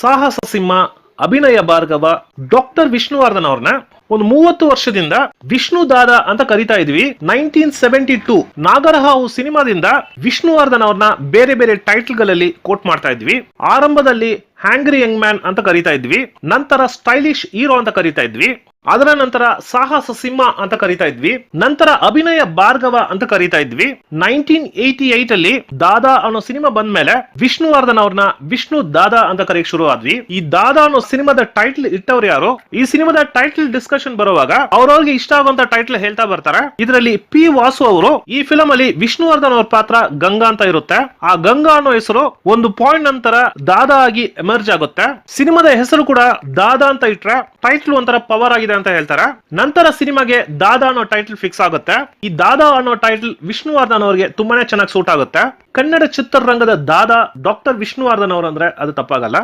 ಸಾಹಸ ಸಿಂಹ, ಅಭಿನಯ ಭಾರ್ಗವ, ಡಾಕ್ಟರ್ ವಿಷ್ಣುವರ್ಧನ್ ಅವ್ರನ್ನ ಒಂದು 30 ವರ್ಷದಿಂದ ವಿಷ್ಣು ದಾದ ಅಂತ ಕರಿತಾ ಇದ್ವಿ. 1972 ನಾಗರಹಾವು ಸಿನಿಮಾದಿಂದ ವಿಷ್ಣುವರ್ಧನ್ ಅವ್ರನ್ನ ಬೇರೆ ಬೇರೆ ಟೈಟಲ್ ಗಳಲ್ಲಿ ಕೋಟ್ ಮಾಡ್ತಾ ಇದ್ವಿ. ಆರಂಭದಲ್ಲಿ ಹ್ಯಾಂಗ್ರಿ ಯಂಗ್ ಮ್ಯಾನ್ ಅಂತ ಕರಿತಾ ಇದ್ವಿ, ನಂತರ ಸ್ಟೈಲಿಶ್ ಹೀರೋ ಅಂತ ಕರಿತಾ ಇದ್ವಿ, ಅದರ ನಂತರ ಸಾಹಸ ಸಿಂಹ ಅಂತ ಕರಿತಾ ಇದ್ವಿ, ನಂತರ ಅಭಿನಯ ಭಾರ್ಗವ ಅಂತ ಕರಿತಾ ಇದ್ವಿ. 1988 ಅಲ್ಲಿ ದಾದಾ ಅನ್ನೋ ಸಿನಿಮಾ ಬಂದ್ಮೇಲೆ ವಿಷ್ಣುವರ್ಧನ್ ಅವ್ರನ್ನ ವಿಷ್ಣು ದಾದಾ ಅಂತ ಕರೆಯಕ್ ಶುರು ಆದ್ವಿ. ಈ ದಾದಾ ಅನ್ನೋ ಸಿನಿಮಾದ ಟೈಟಲ್ ಇಟ್ಟವ್ರು ಯಾರು? ಈ ಸಿನಿಮಾದ ಟೈಟಲ್ ಡಿಸ್ಕಷನ್ ಬರುವಾಗ ಅವ್ರವ್ರಿಗೆ ಇಷ್ಟ ಆಗುವಂತ ಟೈಟಲ್ ಹೇಳ್ತಾ ಬರ್ತಾರೆ. ಇದರಲ್ಲಿ ಪಿ ವಾಸು ಅವರು ಈ ಫಿಲಂ ಅಲ್ಲಿ ವಿಷ್ಣುವರ್ಧನ್ ಅವ್ರ ಪಾತ್ರ ಗಂಗಾ ಅಂತ ಇರುತ್ತೆ. ಆ ಗಂಗಾ ಅನ್ನೋ ಹೆಸರು ಒಂದು ಪಾಯಿಂಟ್ ನಂತರ ದಾದಾ ಆಗಿ ಎಮರ್ಜ್ ಆಗುತ್ತೆ. ಸಿನಿಮಾದ ಹೆಸರು ಕೂಡ ದಾದಾ ಅಂತ ಇಟ್ರೆ ಟೈಟಲ್ ಒಂಥರ ಪವರ್ ಆಗಿದೆ ಅಂತ ಹೇಳ್ತಾರೆ. ನಂತರ ಸಿನಿಮಾಗೆ ದಾದಾ ಅನ್ನೋ ಟೈಟಲ್ ಫಿಕ್ಸ್ ಆಗುತ್ತೆ. ಈ ದಾದಾ ಅನ್ನೋ ಟೈಟಲ್ ವಿಷ್ಣುವರ್ಧನ್ ಅವರಿಗೆ ತುಂಬಾನೇ ಚೆನ್ನಾಗಿ ಸೂಟ್ ಆಗುತ್ತೆ. ಕನ್ನಡ ಚಿತ್ರರಂಗದ ದಾದಾ ಡಾಕ್ಟರ್ ವಿಷ್ಣುವರ್ಧನ್ ಅವರಂದ್ರೆ ಅದು ತಪ್ಪಾಗಲ್ಲ.